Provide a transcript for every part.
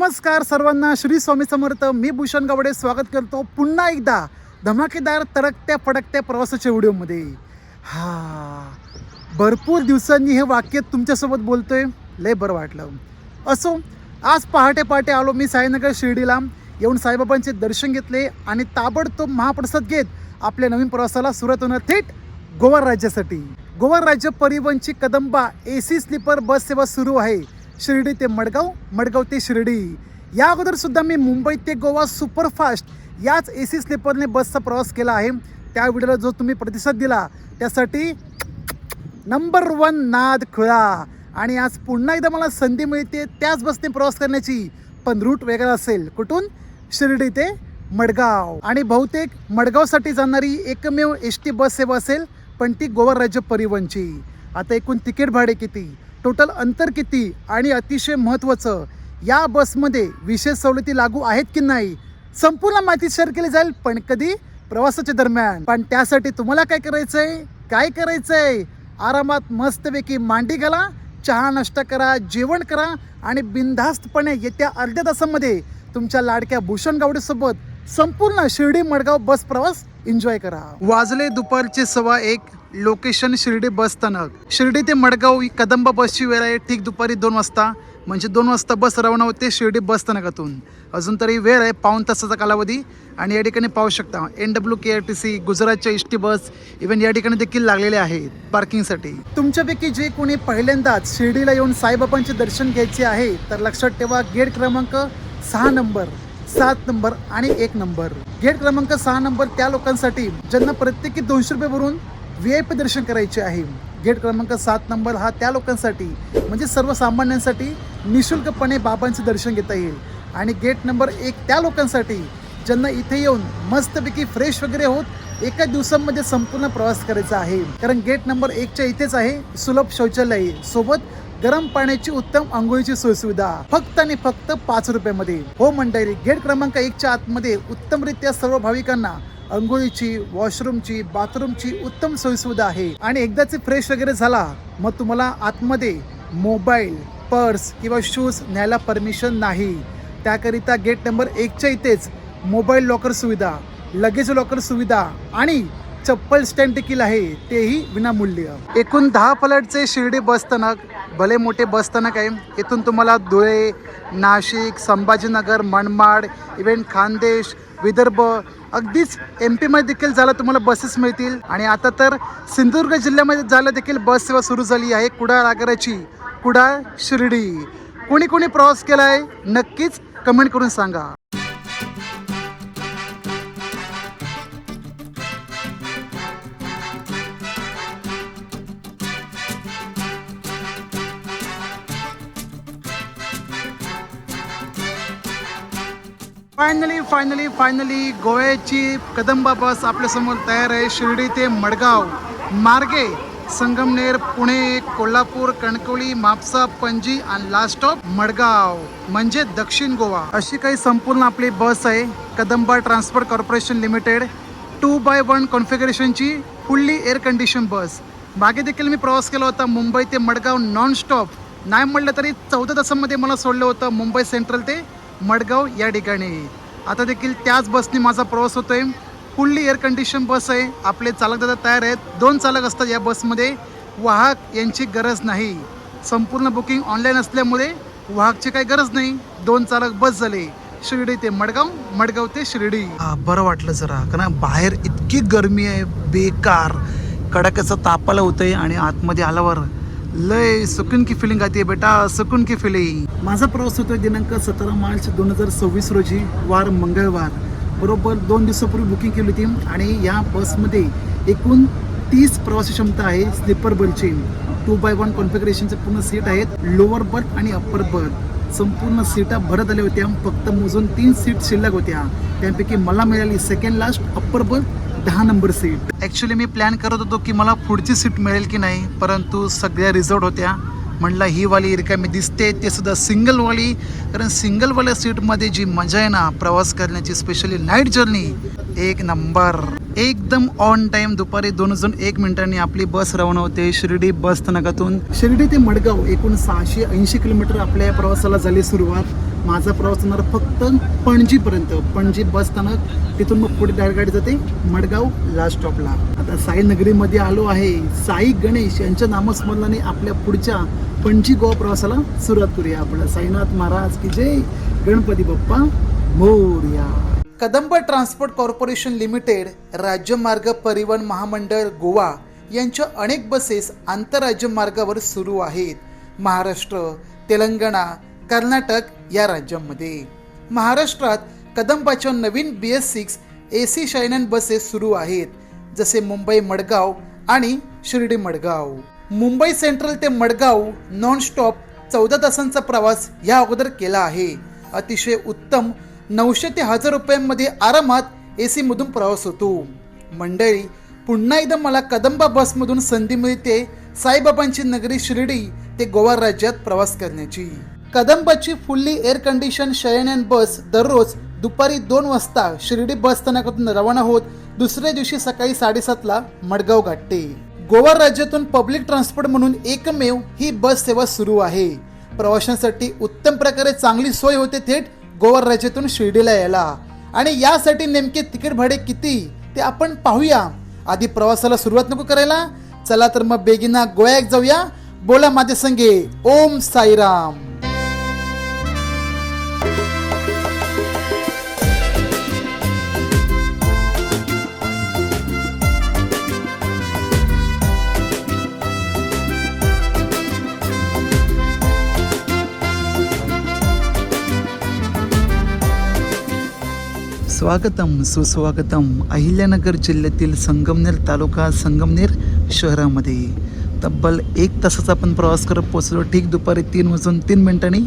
नमस्कार सर्वांना, श्री स्वामी समर्थ. मी भूषण गावडे स्वागत करतो पुन्हा एकदा धमाकेदार तडकत्या फडकत्या प्रवासाच्या व्हिडिओमध्ये. भरपूर दिवसांनी हे वाक्य तुमच्यासोबत बोलतोय, लय बरं वाटलं. असो, आज पहाटे पहाटे आलो मी साईनगर शिर्डीला. येऊन साईबाबांचे दर्शन घेतले आणि ताबडतोब महाप्रसाद घेत आपल्या नवीन प्रवासाला सुरुवात होणार थेट गोवा राज्यासाठी. गोवा राज्य परिवहनची कदंबा AC स्लीपर बस सेवा सुरू आहे शिर्डी ते मडगाव, मडगाव ते शिर्डी. या अगोदर सुद्धा मी मुंबई ते गोवा सुपरफास्ट याच AC स्लीपरने बसचा प्रवास केला आहे. त्या व्हिडिओला जो तुम्ही प्रतिसाद दिला त्यासाठी नंबर 1 नाद खुळा. आणि आज पुन्हा एकदा मला संधी मिळते त्याच बसने प्रवास करण्याची, पण रूट वेगळा असेल. कुठून? शिर्डी ते मडगाव. आणि बहुतेक मडगावसाठी जाणारी एकमेव ST बस सेवा असेल, पण ती गोवा राज्य परिवहनची. आता एकूण तिकीट भाडे किती, टोटल अंतर किती आणि अतिशय महत्त्वाचं, या बसमध्ये विशेष सवलती लागू आहेत की नाही, संपूर्ण माहिती शेअर केली जाईल. पण कधी? प्रवासाच्या दरम्यान. पण त्यासाठी तुम्हाला काय करायचंय? आरामात मस्तपैकी मांडी घाला, चहा नाश्ता करा, जेवण करा आणि बिनधास्तपणे येत्या अर्ध्या तासामध्ये तुमच्या लाडक्या भूषण गावडेसोबत संपूर्ण शिर्डी मडगाव बस प्रवास एन्जॉय करा. वाजले दुपारचे 1:15. लोकेशन शिर्डी बस स्थानक. शिर्डी ते मडगाव ही कदंबा बसची वेळ आहे ठीक दुपारी 2 वाजता. म्हणजे 2 वाजता बस रवाना होते शिर्डी बस स्थानकातून. अजून तरी वेळ आहे पाऊण तासाचा कालावधी. आणि या ठिकाणी पाहू शकता NWKRTC, गुजरातच्या ST बस इव्हन या ठिकाणी देखील लागलेले आहेत पार्किंगसाठी. तुमच्यापैकी जे कोणी पहिल्यांदाच शिर्डीला येऊन साईबाबांचे दर्शन घ्यायचे आहे तर लक्षात ठेवा, गेट क्रमांक 6 नंबर, 7 नंबर आणि 1 नंबर. गेट क्रमांक 6 नंबर त्या लोकांसाठी ज्यांना प्रत्येकी 200 रुपये भरून VIP दर्शन करायचे आहे. गेट क्रमांक 7 नंबर हा त्या लोकांसाठी म्हणजे सर्वसामान्यांसाठी निशुल्कपणे बाबांचे दर्शन घेता येईल. आणि गेट नंबर 1 त्या लोकांसाठी ज्यांना इथे येऊन मस्तपैकी फ्रेश वगैरे होत एका दिवसामध्ये संपूर्ण प्रवास करायचा आहे. कारण गेट नंबर 1च्या इथेच आहे सुलभ शौचालय सोबत गरम पाण्याची उत्तम आंघोळीची सोयीसुविधा, फक्त आणि फक्त 5 रुपयामध्ये. हो मंडळी, गेट क्रमांक 1च्या आतमध्ये उत्तमरित्या सर्व भाविकांना अंघोळीची, वॉशरूमची, बाथरूमची उत्तम सोयीसुविधा आहे. आणि एकदाचे फ्रेश वगैरे झाला मग तुम्हाला आतमध्ये मोबाईल, पर्स किंवा शूज न्यायला परमिशन नाही. त्याकरिता गेट नंबर 1च्या इथेच मोबाईल लॉकर सुविधा, लगेज लॉकर सुविधा आणि चप्पल स्टँड देखील आहे, तेही विनामूल्य. एकूण 10 फलाटचे शिर्डी बस स्थानक, भले मोठे बस स्थानक आहे. इथून तुम्हाला धुळे, नाशिक, संभाजीनगर, मनमाड, इव्हन खानदेश, विदर्भ, अगदीच MP मध्ये देखील जायला तुम्हाला बसेस मिळतील. आणि आता तर सिंधुदुर्ग जिल्ह्यामध्ये जायला देखील बस सेवा सुरू झाली आहे कुडाळ आगाराची, कुडाळ शिर्डी. कोणी प्रवास केला आहे नक्कीच कमेंट करून सांगा. फायनली गोव्याची कदंबा बस आपल्यासमोर तयार आहे. शिर्डी ते मडगाव मार्गे संगमनेर, पुणे, कोल्हापूर, कणकवली, म्हापसा, पणजी आणि लास्ट स्टॉप मडगाव म्हणजे दक्षिण गोवा. अशी काही संपूर्ण आपली बस आहे. Kadamba transport corporation limited 2x1 कॉन्फिगरेशनची फुल्ली एअर कंडिशन बस. मागे देखील मी प्रवास केला होता मुंबई ते मडगाव नॉन स्टॉप. नाही म्हटलं तरी 14 तासामध्ये मला सोडलं होतं मुंबई सेंट्रल ते मडगाव या ठिकाणी. आता देखील त्याच बसने माझा प्रवास होतोय. फुल्ली एअर कंडिशन बस आहे. आपले चालक दादा तयार आहेत. 2 चालक असतात या बसमध्ये. वाहक यांची गरज नाही. संपूर्ण बुकिंग ऑनलाईन असल्यामुळे वाहकची काही गरज नाही. 2 चालक बस झाले. शिर्डी ते मडगाव, मडगाव ते शिर्डी. बरं वाटलं जरा, कारण बाहेर इतकी गरमी आहे बेकार, कडाक्याचं तापाला होतंय. आणि आतमध्ये आल्यावर लय सुकून की फिलिंग आती बेटा, सुकून की फिलिंग. माझा प्रवास होतोय दिनांक 17 मार्च 2026 रोजी, वार मंगळवार. बरोबर 2 दिवसापूर्वी बुकिंग केली होती. आणि या बसमध्ये एकूण 30 प्रवासी क्षमता आहे. स्लीपर बर्थची 2x1 कॉन्फिगरेशनचे पूर्ण सीट आहेत. लोअर बर्थ आणि अप्पर बर्थ संपूर्ण सीटा भरत आल्या होत्या. फक्त मोजून 3 सीट शिल्लक होत्या. त्यापैकी मला मिळाली second last upper berth 10 number seat. Actually मी प्लॅन करत होतो की मला पुढची सीट मिळेल की नाही, परंतु सगळ्या रिझर्व होत्या. म्हटलं ही वाली रिकामी दिसते, ते सुद्धा सिंगलवाली. कारण सिंगलवाल्या सीटमध्ये जी मजा आहे ना प्रवास करण्याची, स्पेशली नाईट जर्नी, एक नंबर. एकदम ऑन टाइम दुपारी 2:01 आपली बस रवाना होते शिर्डी बस स्थानकातून. शिर्डी ते मडगाव एकूण 680 किलोमीटर आपल्या प्रवासाला झाली सुरुवात. माझा प्रवास होणार फक्त पणजीपर्यंत. पणजी बस स्थानक, तिथून मग पुढे डायरेक्ट गाडी जाते मडगाव लास्ट स्टॉपला. आता साईनगरीमध्ये आलो आहे. साई गणेश यांच्या नामस्मरणाने आपल्या पुढच्या पणजी गोवा प्रवासाला सुरुवात करूया. आपला साईनाथ महाराज की जय, गणपती बाप्पा मोरया. कदंब ट्रान्सपोर्ट कॉर्पोरेशन लिमिटेड, राज्य मार्ग परिवहन महामंडळ गोवा यांच्या अनेक बसेस आंतरराज्य मार्गावर सुरू आहेत. महाराष्ट्र, तेलंगणा, कर्नाटक या राज्यांमध्ये. महाराष्ट्रात कदंबाच्या नवीन BS6 AC शाईन बसेस सुरू आहेत, जसे मुंबई मडगाव आणि शिर्डी मडगाव. मुंबई सेंट्रल ते मडगाव नॉन स्टॉप 14 तासांचा प्रवास या अगोदर केला आहे. अतिशय उत्तम 900 ते 1000 रुपयांमध्ये आरामात AC मधून प्रवास होतो. मंडळी, पुन्हा एकदा मला कदंबा बसमधून संधी मिळते साईबाबांची नगरी शिर्डी ते गोवा राज्यात प्रवास करण्याची. कदंबाची फुल्ली एअर कंडिशन शयन बस दररोज दुपारी 2 वाजता शिर्डी बस स्थानकातून रवाना होत दुसऱ्या दिवशी सकाळी 7:30ला मडगाव गाठते. गोवा राज्यातून पब्लिक ट्रान्सपोर्ट म्हणून एकमेव ही बस सेवा सुरू आहे. प्रवाशांसाठी उत्तम प्रकारे चांगली सोय होते थेट गोवा राज्यातून शिर्डीला यायला. आणि यासाठी नेमके तिकीट भाडे किती ते आपण पाहूया. आधी प्रवासाला सुरुवात नको करायला? चला तर मग बेगिना गोव्यात जाऊया. बोला माझ्या संगे ओम साईराम. स्वागतम सुस्वागतम अहिल्यानगर जिल्ह्यातील संगमनेर तालुका संगमनेर शहरामध्ये. तब्बल 1 तासाचा आपण प्रवास करत पोहोचलो ठीक दुपारी 3:03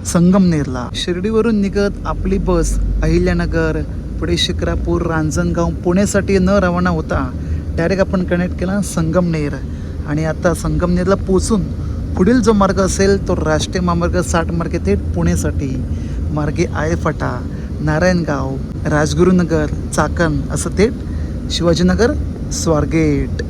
संगमनेरला. शिर्डीवरून निघत आपली बस अहिल्यानगर, पुढे शिक्रापूर, रांजणगाव, पुण्यासाठी न रवाना होता डायरेक्ट आपण कनेक्ट केला संगमनेर. आणि आता संगमनेरला पोचून पुढील जो मार्ग असेल तो राष्ट्रीय महामार्ग 60 मार्गे थेट पुण्यासाठी. मार्गे आयफाटा, नारायणगाव, राजगुरुनगर, चाकण असं थेट शिवाजीनगर स्वारगेट.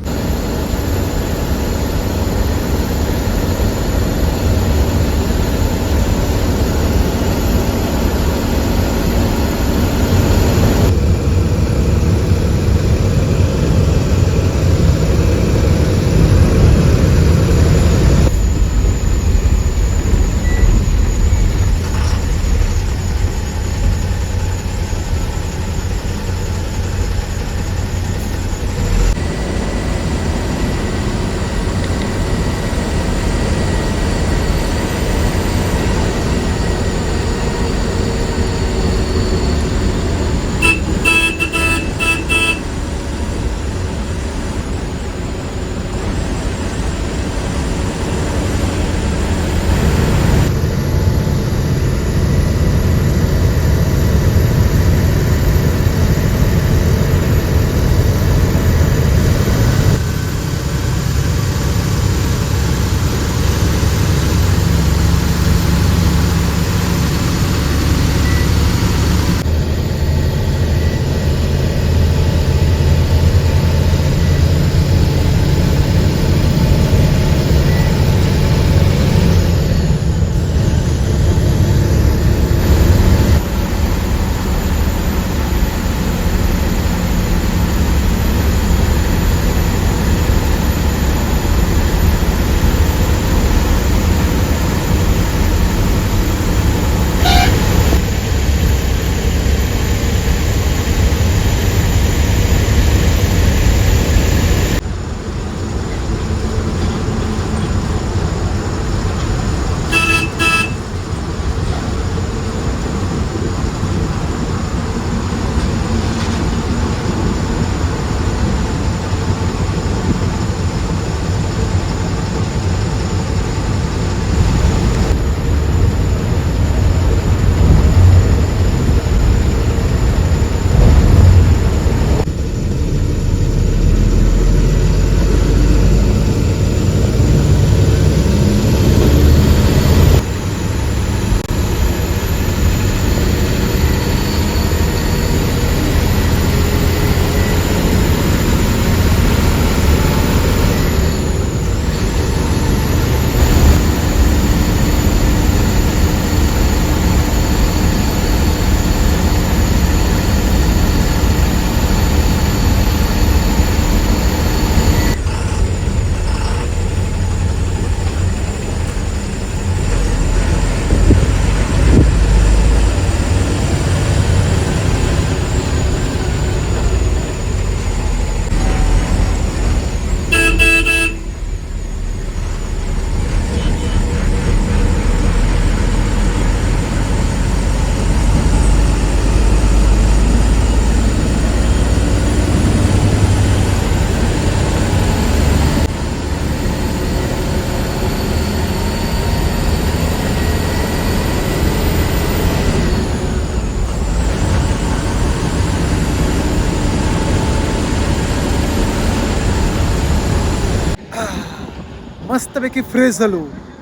मस्तपैकी फ्रेश झालो,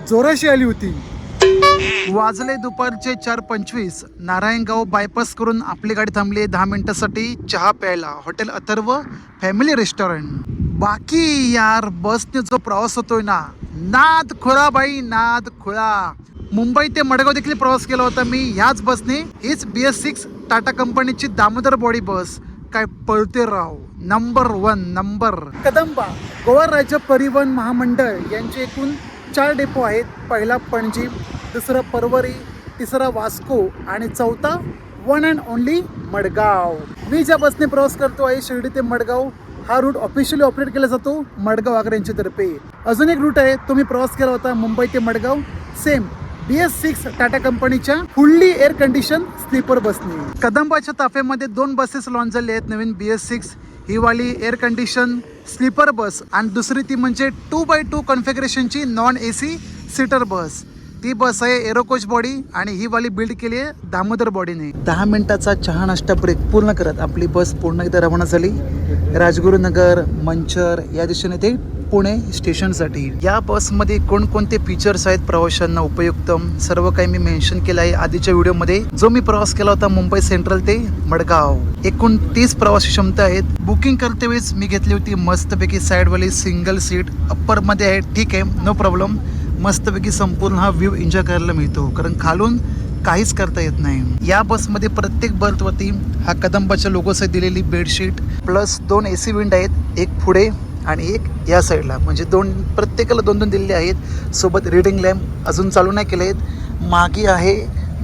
जोराशी आली होती. वाजले दुपारचे 4:25. नारायणगाव बायपास करून आपली गाडी थांबली 10 मिनिटासाठी चहा प्यायला. Hotel Atharva family restaurant. बाकी यार बसने जो प्रवास होतोय ना, नाद खुळा बाई, नाद खुळा. मुंबई ते मडगाव देखील प्रवास केला होता मी ह्याच बसने. हीच BS6 टाटा कंपनीची दामोदर बॉडी बस. काय पळते राव, नंबर 1 नंबर. कदंबा गोवा राज्य परिवहन महामंडळ यांचे एकूण 4 डेपो आहेत. पहिला पणजी, दुसरा परवरी, तिसरा वास्को आणि चौथा वन अँड ओनली मडगाव. मी ज्या बसने प्रवास करतो आहे शिर्डी ते मडगाव, हा रूट ऑफिशियली ऑपरेट केला जातो मडगाव आग्रा यांच्यातर्फे. अजून एक रूट आहे, तो मी प्रवास केला होता मुंबई ते मडगाव, सेम BS6 टाटा कंपनीच्या फुल्ली एअर कंडिशन स्लीपर बसने. कदंबाच्या ताफ्यामध्ये 2 बसेस लॉन्च झाले आहेत नवीन BS6. ही वाली एअर कंडिशन स्लीपर बस आणि दुसरी ती म्हणजे 2x2 कॉन्फिगरेशनची नॉन AC सीटर बस. ती बस आहे एरोकोच बॉडी आणि ही वाली बिल्ड केली आहे दामोदर बॉडीने. 10 मिनिटाचा चहा नाश्ता ब्रेक पूर्ण करत आपली बस पुन्हा एकदा रवाना झाली राजगुरुनगर, मंचर या दिशेने ते पुणे स्टेशनसाठी. या बसमध्ये कोणकोणते फीचर्स आहेत प्रवाशांना उपयुक्त, सर्व काही मी मेन्शन केलं आहे आधीच्या व्हिडिओमध्ये, जो मी प्रवास केला होता मुंबई सेंट्रल ते मडगाव. एकूण 30 प्रवासी क्षमता आहेत. बुकिंग करते वेळेस मी घेतली होती मस्तपैकी साईडवाली सिंगल सीट. अप्परमध्ये आहे, ठीक आहे, नो प्रॉब्लेम. मस्तपैकी संपूर्ण हा व्ह्यू एन्जॉय करायला मिळतो, कारण खालून काहीच करता येत नाही. या बसमध्ये प्रत्येक बर्थवरती हा कदंबाच्या लोगोसहित दिलेली बेडशीट प्लस 2 AC विंड आहेत, एक पुढे आणि एक या साईडला, म्हणजे प्रत्येकाला 2 दिलेले आहेत. सोबत रिडिंग लॅम्प अजून चालू नाही केले आहेत. मागे आहे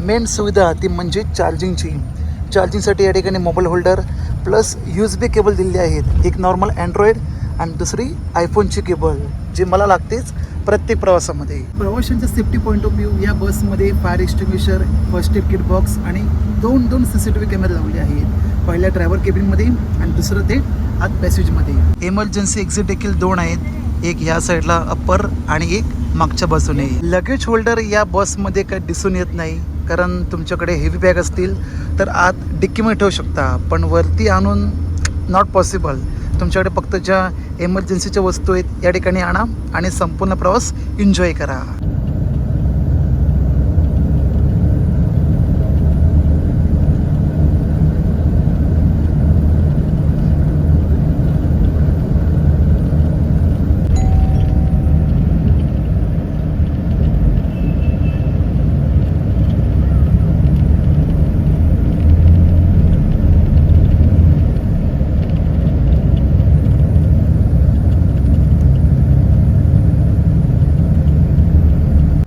मेन सुविधा, ती म्हणजे चार्जिंगसाठी या ठिकाणी mobile holder plus USB cable दिलेली आहेत. एक नॉर्मल अँड्रॉइड आणि दुसरी आयफोनची केबल, जी मला लागतेच प्रत्येक प्रवासामध्ये. प्रवाशांच्या सेफ्टी पॉईंट ऑफ व्ह्यू या बसमध्ये fire extinguisher, first aid kit box आणि 2 CCTV कॅमेरे लावले आहेत. पहिल्या ड्रायव्हर केबिनमध्ये आणि दुसरं ते आत पॅसेजमध्ये. इमर्जन्सी एक्झिट देखील 2 आहेत, एक ह्या साईडला अप्पर आणि एक मागच्या बाजूने. लगेज होल्डर या बसमध्ये काही दिसून येत नाही, कारण तुमच्याकडे हेवी बॅग असतील तर आत डिक्कीमध्ये ठेवू शकता, पण वरती आणून नॉट पॉसिबल. तुमच्याकडे फक्त ज्या एमर्जन्सीच्या वस्तू आहेत या ठिकाणी आणा आणि संपूर्ण प्रवास एन्जॉय करा.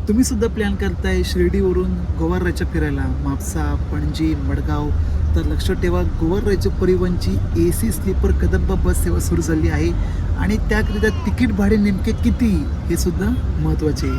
तुम्ही सुद्धा प्लॅन करताय शिर्डीवरून गोवा राज्य फिरायला, म्हापसा, पणजी, मडगाव, तर लक्षात ठेवा गोवा राज्य परिवहनची AC स्लीपर कदंबा बस सेवा सुरू झाली आहे आणि त्याकरिता तिकीट भाडे नेमके किती हे सुद्धा महत्त्वाचे.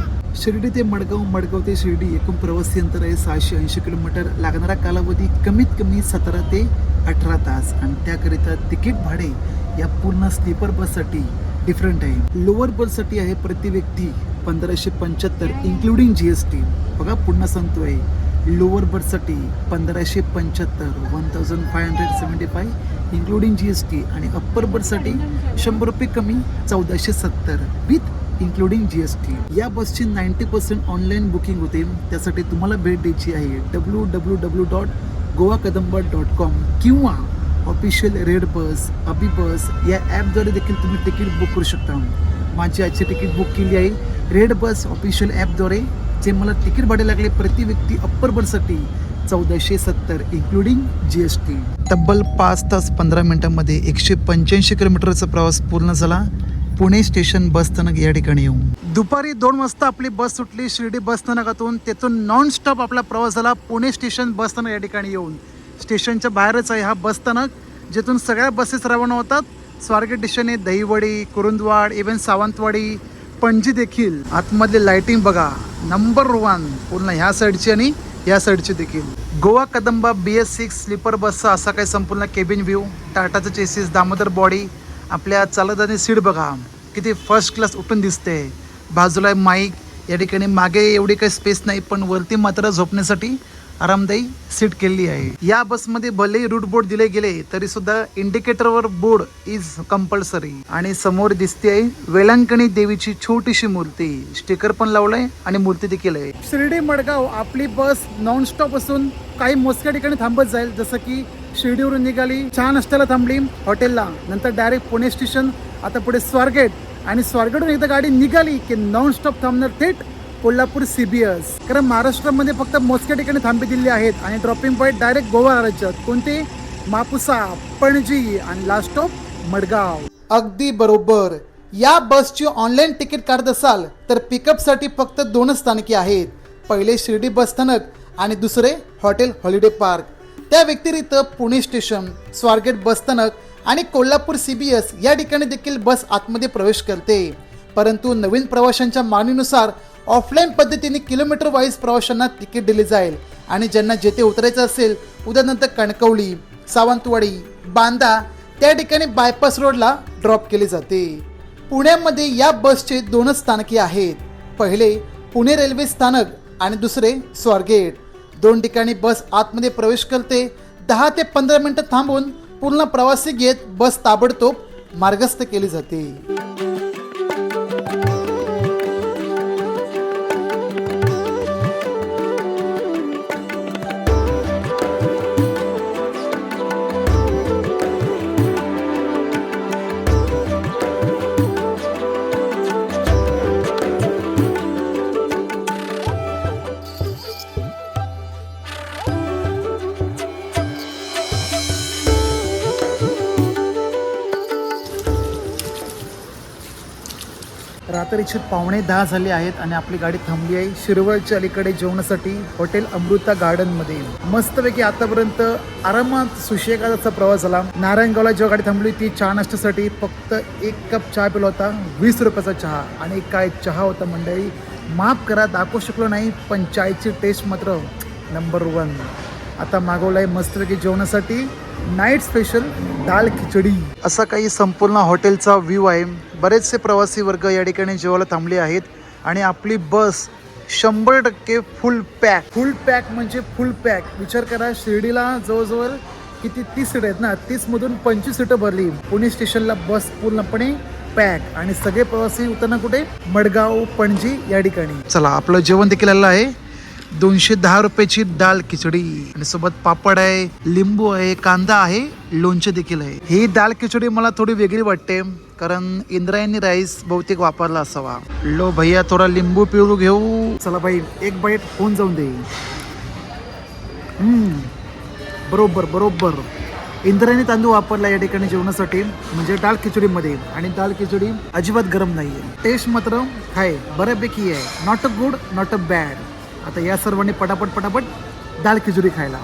शिर्डी ते मडगाव, मडगाव ते शिर्डी एकूण प्रवासी अंतर आहे 680 किलोमीटर. लागणारा कालावधी कमीत कमी 17 ते 18 तास आणि त्याकरिता तिकीट भाडे या पूर्ण स्लीपर बससाठी डिफरंट आहे. लोअर बससाठी आहे प्रति व्यक्ती 1575 इन्क्लुडिंग GST. बघा पुन्हा सांगतोय, लोअर बर्थसाठी 1575 1575 इन्क्लुडिंग GST आणि अप्पर बर्थसाठी 100 रुपये कमी 1470 विथ इन्क्लुडिंग GST. या बसची 90% ऑनलाईन बुकिंग होते. त्यासाठी तुम्हाला भेट द्यायची आहे www.goakadamba.com किंवा ऑफिशियल रेड बस, अबी बस या ॲपद्वारे देखील तुम्ही तिकीट बुक करू शकता. माझी आजची तिकीट बुक केली आहे रेड बस ऑफिशियल ॲपद्वारे, जे मला तिकीट भाडे लागले प्रति व्यक्ती अप्पर बससाठी 1470 इन्क्लुडिंग GST. तब्बल 5 तास 15 मिनिटांमध्ये 185 किलोमीटरचा प्रवास पूर्ण झाला पुणे स्टेशन बस स्थानक या ठिकाणी येऊन. दुपारी 2 वाजता आपली बस सुटली शिर्डी बस स्थानकातून. तेथून नॉन स्टॉप आपला प्रवास झाला पुणे स्टेशन बस स्थानक या ठिकाणी येऊन. स्टेशनच्या बाहेरच आहे हा बस स्थानक, जिथून सगळ्या बसेस रवाना होतात स्वारगेट दिशेने. दहिवडी, कुरुंदवाड, इव्हन सावंतवाडी, पणजी देखील. आतमधली लाइटिंग बघा, नंबर 1 पूर्ण ह्या साईडची आणि या साईडची देखील. गोवा कदंबा BS6 स्लीपर बसचा असा काही संपूर्ण केबिन व्ह्यू. टाटाचं चेसिस, दामोदर बॉडी. आपल्या चालकदारांनी सीट बघा किती फर्स्ट क्लास उठून दिसते. बाजूला माईक, या ठिकाणी मागे एवढी काही स्पेस नाही, पण वरती मात्र झोपण्यासाठी आरामदायी सीट केलेली आहे. या बसमध्ये भले रूट बोर्ड दिले गेले तरी सुद्धा इंडिकेटरवर बोर्ड इज कंपल्सरी. आणि समोर दिसते आहे वेलांकणी देवीची छोटीशी मूर्ती. स्टिकर पण लावलंय आणि मूर्ती देखील आहे. शिर्डी मडगाव आपली बस नॉनस्टॉप असून काही मोजक्या ठिकाणी थांबत जाईल. जसं की शिर्डीवरून निघाली, चहा नाश्त्याला थांबली हॉटेलला, नंतर डायरेक्ट पुणे स्टेशन, आता पुढे स्वारगेट, आणि स्वारगेटवरून एकदा गाडी निघाली की नॉनस्टॉप थांबणार थेट कोल्हापूर CBS. कारण महाराष्ट्रामध्ये फक्त मोजक्या ठिकाणी थांबे दिलेली आहेत आणि ड्रॉपिंग पॉईंट डायरेक्ट गोवा राज्यात. कोणते? मापुसा, पणजी आणि लास्ट स्टॉप मडगाव. अगदी बरोबर. या बसची ऑनलाईन तिकीट काढत असाल तर पिकअपसाठी फक्त 2 स्थानके आहेत. पहिले शिर्डी बस स्थानक आणि दुसरे हॉटेल हॉलिडे पार्क. त्या व्यतिरिक्त पुणे स्टेशन, स्वारगेट बस स्थानक आणि कोल्हापूर CBS या ठिकाणी देखील बस आतमध्ये प्रवेश करते. परंतु नवीन प्रवाशांच्या मागणीनुसार ऑफलाईन पद्धतीने किलोमीटर वाईज प्रवाशांना तिकीट दिले जाईल आणि ज्यांना जेथे उतरायचं असेल, उदाहरणार्थ कणकवली, सावंतवाडी, बांदा, त्या ठिकाणी बायपास रोडला ड्रॉप केले जाते. पुण्यामध्ये या बसचे 2 स्थानके आहेत. पहिले पुणे रेल्वे स्थानक आणि दुसरे स्वारगेट. 2 ठिकाणी बस आतमध्ये प्रवेश करते. 10 ते 15 मिनिटं थांबून पूर्ण प्रवासी घेत बस ताबडतोब मार्गस्थ केली जाते. रात्रीचे 9:15 झाले आहेत आणि आपली गाडी थांबली आहे शिरवळच्या अलीकडे जेवणासाठी हॉटेल अमृता गार्डनमध्ये. मस्तपैकी आतापर्यंत आरामात सुशेगाचा प्रवास झाला. नारायणगावला जेव्हा गाडी थांबली ती चहा नाश्त्यासाठी फक्त 1 कप चहा पिला होता, 20 रुपयाचा चहा. आणि काय चहा होता मंडळी, माफ करा दाखवू शकलो नाही, पण चायची टेस्ट मात्र नंबर 1. आता मागवलाय मस्तपैकी जेवणासाठी नाईट स्पेशल दाल खिचडी. असा काही संपूर्ण हॉटेलचा व्ह्यू आहे. बरेचसे प्रवासी वर्ग या ठिकाणी जेवायला थांबले आहेत आणि आपली बस 100% फुल पॅक म्हणजे फुल पॅक. विचार करा, शिर्डीला जवळजवळ किती 30 सीट आहेत ना, 30 मधून 25 सीटं भरली. पुणे स्टेशनला बस पूर्णपणे पॅक आणि सगळे प्रवासी उतरणार कुठे? मडगाव, पणजी या ठिकाणी. चला, आपलं जेवण देखील आलं आहे. 210 रुपयाची दाल खिचडी आणि सोबत पापड आहे, लिंबू आहे, कांदा आहे, लोणचे देखील आहे. ही दाल खिचडी मला थोडी वेगळी वाटते कारण इंद्रायणी राईस बहुतेक वापरला असावा. लो भैया थोडा लिंबू पिळू घेऊ. चला भाई, एक बाईट होऊन जाऊन दे. बरोबर इंद्रायणी तांदूळ वापरला या ठिकाणी जेवणासाठी, म्हणजे दाल खिचडीमध्ये. आणि दाल खिचडी अजिबात गरम नाहीये. टेस्ट मात्र हाय, बऱ्यापैकी आहे. Not a good, not a bad. आता या सर्वांनी पटापट दाल खिचडी खायला.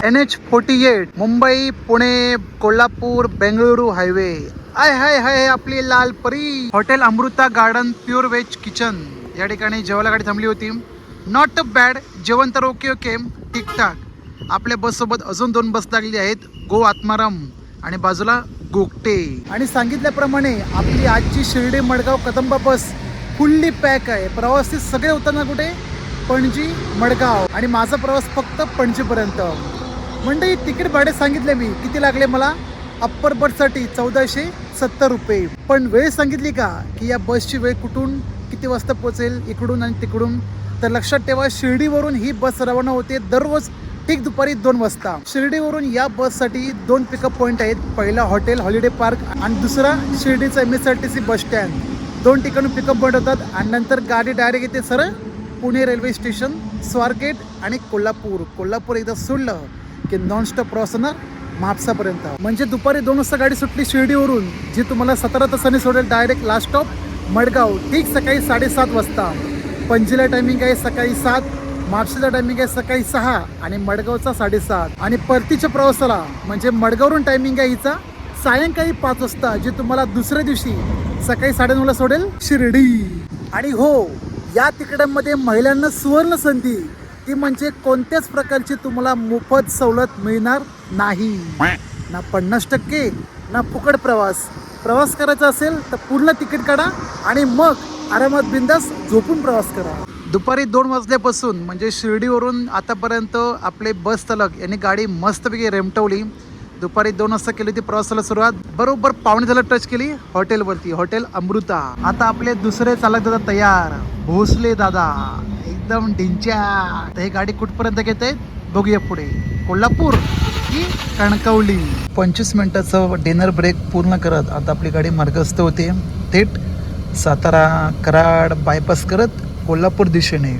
NH48 Mumbai, Pune, Kolhapur, Bengaluru highway. Hi आपली लाल परी. Hotel Amruta garden pure veg kitchen या ठिकाणी जेवायला गाडी थांबली होती. नॉट अ बॅड, जेवण तर ओके ठीकठाक. आपल्या बस सोबत अजून 2 बस लागली आहेत, गो आत्माराम आणि बाजूला गोगटे. आणि सांगितल्याप्रमाणे आपली आजची शिर्डी मडगाव कदंबा बस फुल्ली पॅक आहे. प्रवासी सगळे उतरणार कुठे? पणजी, मडगाव. आणि माझा प्रवास फक्त पणजीपर्यंत. म्हणजे तिकीट भाडे सांगितले मी किती लागले मला. अप्पर बर्थसाठी 1470 रुपये. पण वेळ सांगितली का की या बसची वेळ कुठून किती वाजता पोहोचेल, इकडून आणि तिकडून. तर लक्षात ठेवा, शिर्डीवरून ही बस रवाना होते दररोज ठीक दुपारी 2 वाजता. शिर्डीवरून या बससाठी 2 पिकअप पॉईंट आहेत. पहिला हॉटेल हॉलिडे पार्क आणि दुसरा शिर्डीचा MSRTC बस स्टँड. 2 ठिकाणी पिकअप पॉईंट होतात आणि नंतर गाडी डायरेक्ट येते सरळ पुणे रेल्वे स्टेशन, स्वारगेट आणि कोल्हापूर एकदा सोडलं की नॉनस्टॉप प्रवास होणार म्हापसापर्यंत. म्हणजे दुपारी 2 वाजता गाडी सुटली शिर्डीवरून, जी तुम्हाला 17 तासांनी सोडेल डायरेक्ट लास्ट स्टॉप मडगाव, ठीक सकाळी 7:30 वाजता. पणजीला टायमिंग आहे सकाळी 7, म्हापशीला टायमिंग आहे सकाळी 6 आणि मडगावचा 7:30. आणि परतीच्या प्रवासाला म्हणजे मडगावरून टायमिंग आहे हिचा सायंकाळी 5 वाजता, जी तुम्हाला दुसऱ्या दिवशी सकाळी 9:30ला सोडेल शिर्डी. आणि हो, या तिकिटांमध्ये महिलांना सुवर्ण संधी, ती म्हणजे कोणत्याच प्रकारची तुम्हाला मोफत सवलत मिळणार नाही. ना 50% ना फुकट प्रवास करायचा असेल तर पूर्ण तिकीट काढा आणि मग आरामात बिंदास झोपून प्रवास करा. दुपारी 2 वाजल्यापासून म्हणजे शिर्डीवरून आतापर्यंत आपले बस चालक यांनी गाडी मस्तपैकी रेमटवली. दुपारी 2 वाजता केली होती प्रवासाला सुरुवात. बरोबर 2:45 टच केली हॉटेलवरती, हॉटेल अमृता. आता आपले दुसरे चालक दादा तयार, भोसले दादा एकदम ढिंच्या. तर ही गाडी कुठपर्यंत घेत आहेत बघूया पुढे. कोल्हापूर की कणकवली. 25 मिनिटाचा डिनर ब्रेक पूर्ण करत आता आपली गाडी मार्गस्थ होते थेट सातारा कराड बायपास करत कोल्हापूर दिशेने.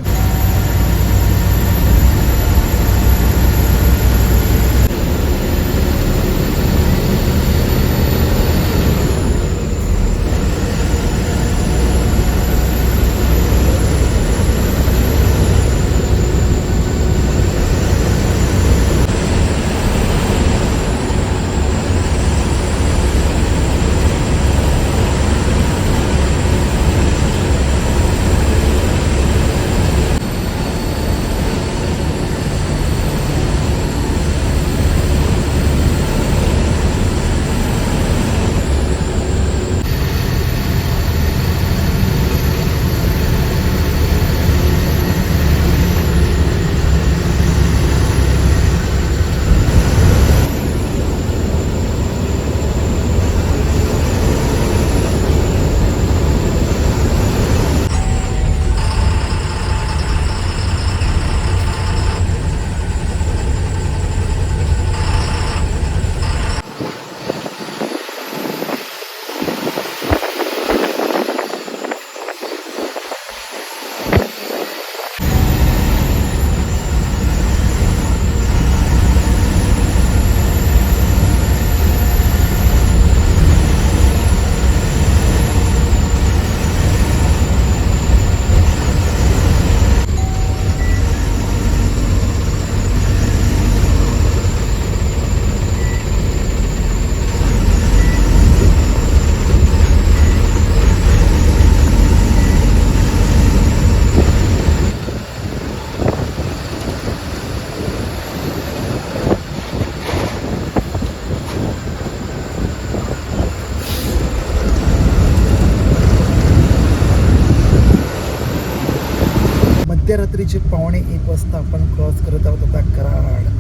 मध्यरात्रीचे 1:15 वाजता आपण क्रॉस करत आहोत आता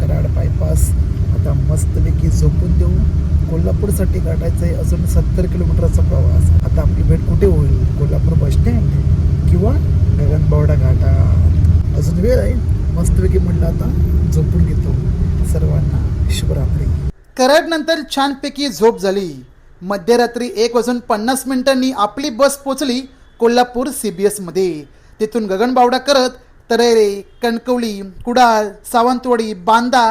कराड बायपास. आता मस्तपैकी झोपून देऊ. कोल्हापूरसाठी गाठायचं आहे अजून 70 किलोमीटरचा प्रवास. आता आपली भेट कुठे होईल? कोल्हापूर बस स्टँड किंवा गगनबावडा घाटात. अजून वेळ आहे. मस्तपैकी म्हटलं आता झोपून घेतो. सर्वांना शुभरात्री. कराड नंतर छानपैकी झोप झाली. मध्यरात्री 1:50 आपली बस पोचली कोल्हापूर CBS मध्ये. तिथून गगनबावडा करत तरेरे, कणकवली, कुडाळ, सावंतवाडी, बांदा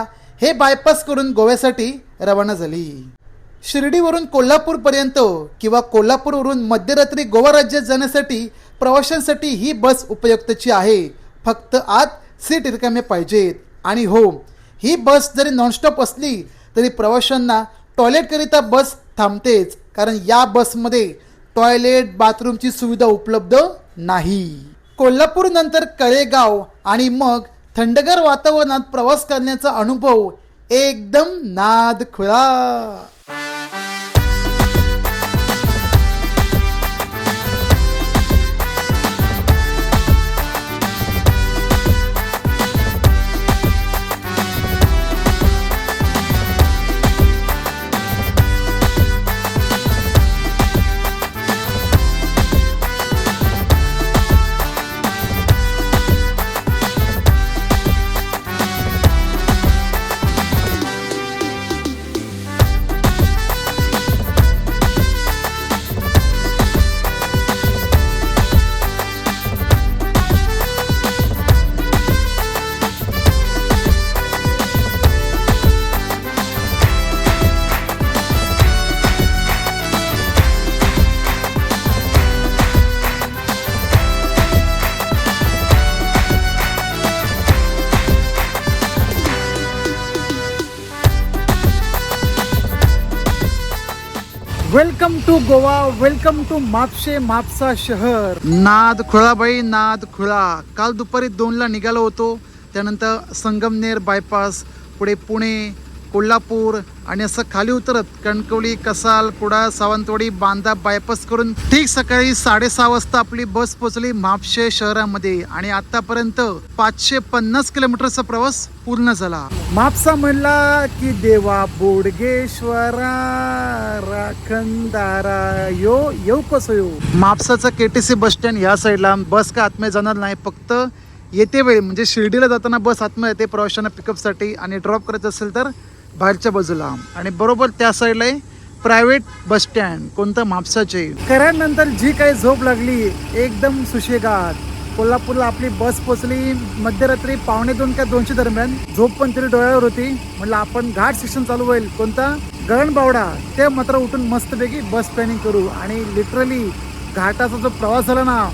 हे बायपास करून गोव्यासाठी रवाना झाली. शिर्डीवरून कोल्हापूरपर्यंत किंवा कोल्हापूरवरून मध्यरात्री गोवा राज्यात जाण्यासाठी प्रवाशांसाठी ही बस उपयुक्तची आहे. फक्त आत सीट रिकामे पाहिजेत. आणि हो, ही बस जरी नॉनस्टॉप असली तरी प्रवाशांना टॉयलेटकरिता बस थांबतेच, कारण या बसमध्ये टॉयलेट बाथरूमची सुविधा उपलब्ध नाही. कोल्हापूर नंतर कळेगाव आणि मग थंडगार वातावरणात प्रवास करण्याचा अनुभव एकदम नाद खुळा. Welcome to Goa, welcome to Mapusa शहर. नाद खुळा बाई, नाद खुळा. काल दुपारी 2ला निघालो होतो. त्यानंतर संगमनेर बायपास, पुढे पुणे, कोल्हापूर आणि असं खाली उतरत कणकवली, कसाल, कुडाळ, सावंतवाडी, बांधा बायपास करून ठीक सकाळी 6:30 वाजता आपली बस पोहोचली म्हापशे शहरामध्ये आणि आतापर्यंत 550 किलोमीटरचा प्रवास पूर्ण झाला. म्हापसा म्हणला की देवा बोडगेश्वरा राखणदारा यो येऊ कसो येऊ. म्हापसाचं KTC बस स्टँड या साईडला. बस का आतमध्ये जाणार नाही, फक्त येते वेळी म्हणजे शिर्डीला जाताना बस आतमध्ये येते प्रवाशांना पिकअपसाठी आणि ड्रॉप करायचं असेल तर बाहेरच्या बाजूला. आणि बरोबर त्या साईडला आहे प्रायव्हेट बस स्टँड, कोणतं म्हापसाचे. कराडनंतर जी काही झोप लागली एकदम सुशेगात. कोल्हापूरला आपली बस पोचली मध्यरात्री 1:45 का 2च्या दरम्यान. झोप पण तरी डोळ्यावर होती. म्हटलं आपण घाट सेक्शन चालू होईल, कोणता गगनबावडा, ते मात्र उठून मस्तपैकी बस प्लॅनिंग करू. आणि लिटरली घाटाचा जो प्रवास झाला ना,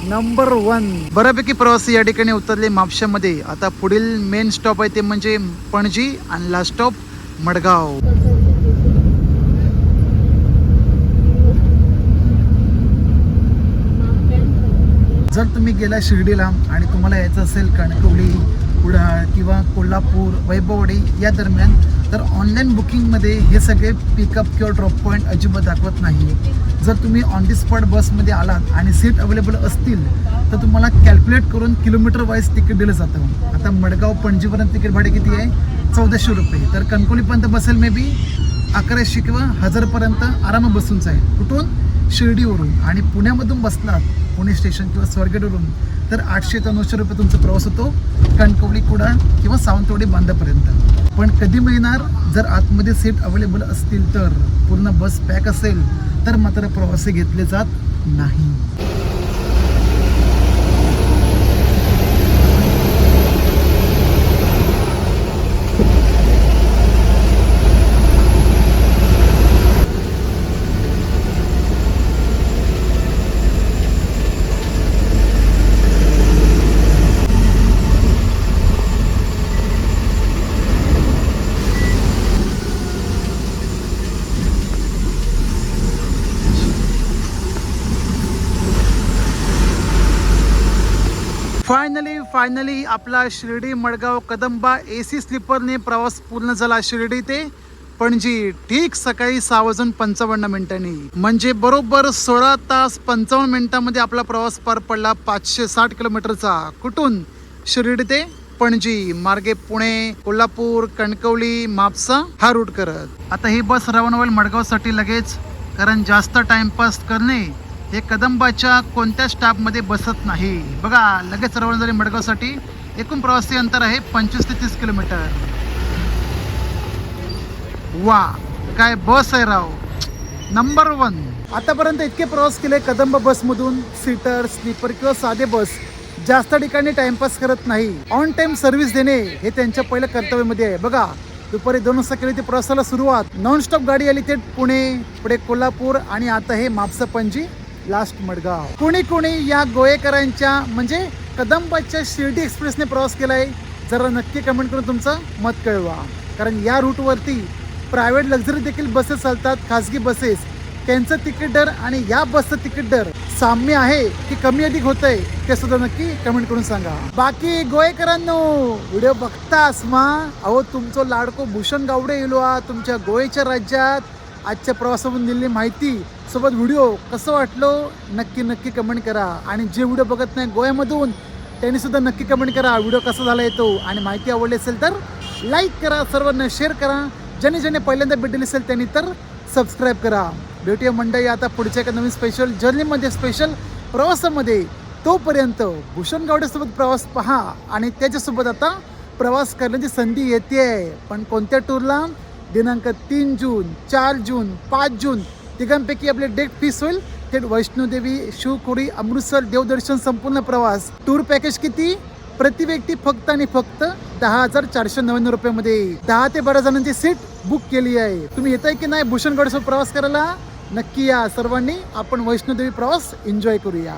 नंबर 1. बऱ्यापैकी प्रवासी या ठिकाणी उतरले म्हापशामध्ये. आता पुढील मेन स्टॉप आहे ते म्हणजे पणजी आणि लास्ट स्टॉप मडगाव. जर तुम्ही गेला शिर्डीला आणि तुम्हाला यायचं असेल कणकवली, कुडाळ किंवा कोल्हापूर, वैभववाडी या दरम्यान, तर ऑनलाईन बुकिंगमध्ये हे सगळे पिकअप किंवा ड्रॉप पॉईंट अजिबात दाखवत नाही. जर तुम्ही ऑन दी स्पॉट बसमध्ये आलात आणि सीट अवेलेबल असतील तर तुम्हाला कॅल्क्युलेट करून किलोमीटर वाईज तिकीट दिलं जातं. आता मडगाव पणजीपर्यंत तिकीट भाडे किती आहे? 1400 रुपये. तर कणकवलीपर्यंत बसेल मे बी 1100 किंवा 1000पर्यंत आरामात बसून जाईल. कुठून? शिर्डीवरून. आणि पुण्यामधून बसलात पुणे स्टेशन किंवा स्वारगेटवरून तर 800 ते 900 रुपये तुमचा प्रवास होतो कणकवली, कुडाळ किंवा सावंतवाडी, बांधापर्यंत. पण कधी मिळणार? जर आतमध्ये सीट अवेलेबल असतील तर. पूर्ण बस पॅक असेल तर मात्र प्रवासी घेतले जात नाही. फायनली आपला शिर्डी मडगाव कदंबा AC स्लीपरने प्रवास पूर्ण झाला. शिर्डी ते पणजी ठीक सकाळी 6:55 म्हणजे बरोबर 16 तास 55 मिनिटांमध्ये आपला प्रवास पार पडला 560 किलोमीटरचा. कुठून? शिर्डी ते पणजी मार्गे पुणे, कोल्हापूर, कणकवली, म्हापसा हा रूट करत. आता ही बस रवाना होईल मडगावसाठी लगेच, कारण जास्त टाइमपास करणे हे कदंबाच्या कोणत्या स्टॉपमध्ये बसत नाही. बघा लगेच रवाना झाली मडगावसाठी. एकूण प्रवासी अंतर आहे 25 ते 30 किलोमीटर. वा काय बस आहे राव, नंबर 1. आतापर्यंत इतके प्रवास केले कदंबा बसमधून. सीटर, स्लीपर किंवा साधे बस जास्त ठिकाणी टाइमपास करत नाही. ऑन टाइम सर्व्हिस देणे हे त्यांच्या पहिल्या कर्तव्यामध्ये आहे. बघा दुपारी 2 वाजता केली ती प्रवासाला सुरुवात. नॉनस्टॉप गाडी आली ते पुणे, पुढे कोल्हापूर आणि आता हे म्हापसा पणजी लास्ट मडगाव. कोणी या गोयेकरांच्या म्हणजे कदंबाच्या शिर्डी एक्सप्रेसने प्रवास केलाय? जरा नक्की कमेंट करून तुमचं मत कळवा. कारण या रूटवरती प्रायव्हेट लक्झरी देखील बसेस चालतात, खासगी बसेस. त्यांचं तिकीट दर आणि या बसचं तिकीट दर साम्य आहे की कमी अधिक होत आहे ते सुद्धा नक्की कमेंट करून सांगा. बाकी गोयेकरांनो व्हिडिओ बघतास मा, अहो तुमचं लाडको भूषण गावडे येलो तुमच्या गोव्याच्या राज्यात आजच्या प्रवासामधून दिलेली माहिती सोबत व्हिडिओ कसं वाटलं नक्की कमेंट करा. आणि जे व्हिडिओ बघत नाही गोव्यामधून त्यांनी सुद्धा नक्की कमेंट करा व्हिडिओ कसा झाला येतो. आणि माहिती आवडली असेल तर लाईक करा, सर्वांना शेअर करा. ज्याने पहिल्यांदा भेटली असेल त्यांनी तर सबस्क्राईब करा. भेटूया मंडळी आता पुढच्या एका नवीन स्पेशल जर्नीमध्ये, स्पेशल प्रवासामध्ये. तोपर्यंत भूषण गावडेसोबत प्रवास पहा आणि त्याच्यासोबत आता प्रवास करण्याची संधी येते. पण कोणत्या टूरला? दिनांक 3 जून, 4 जून, 5 जून तिघांपैकी आपले डेट फिक्स होईल. थेट वैष्णोदेवी, शिवखोडी, अमृतसर देवदर्शन संपूर्ण प्रवास. टूर पॅकेज किती? प्रति व्यक्ती फक्त आणि फक्त 10,499 रुपयामध्ये 10 ते 12 जणांची सीट बुक केली आहे. तुम्ही येताय की नाही भूषण गावडेसोबत प्रवास करायला? नक्की या सर्वांनी. आपण वैष्णोदेवी प्रवास एन्जॉय करूया.